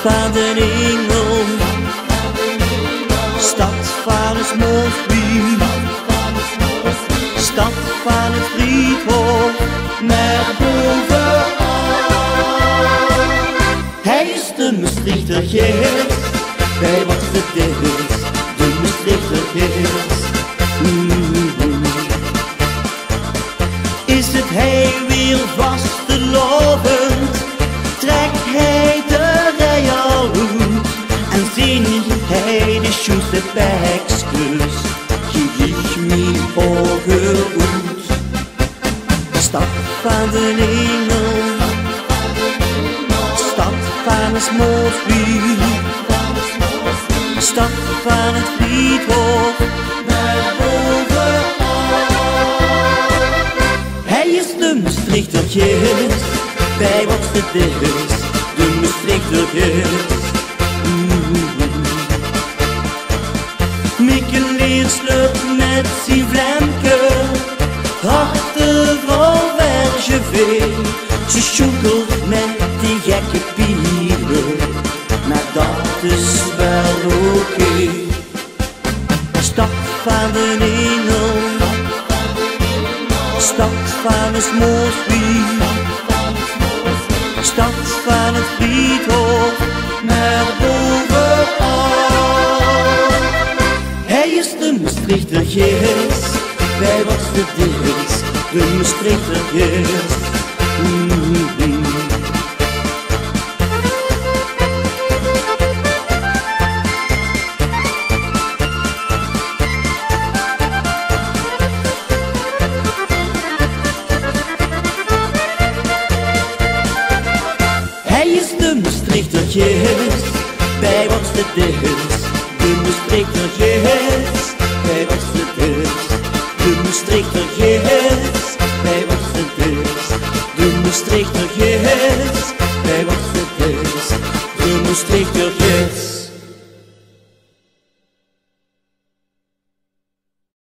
van de Engel, stad van het Moosby, stad van het Friedhof naar bovenaan. Hij is de Maastrichter gids, bij wat het is, de Maastrichter gids. Is het hij weer vastelovend, trekt hij de rij al uit en zingt hij de schoenste bekskes, gif mijn ogen uit. Stad van de Engel, stad van het Moosby, stad van het Friedhof naar bovenaan. Hij is de Maastrichter gids, bij wat het is, de Maastrichter gids. Mieke leerslucht met zijn vlemke, achter van Vergevee. Ze sjoekelt met die gekke pieren, maar dat is wel oké. Stad van de Engel, stad van het Moosby, stad van het Friedhof naar bovenaan. Hij is de Maastrichter gids, bij wat het is, de Maastrichter gids. Hij is de Maastrichter gids, bij wat het is, de Maastrichter gids, bij wat het is, de Maastrichter gids, bij wat het is, de Maastrichter gids, bij wat het is, de Maastrichter gids.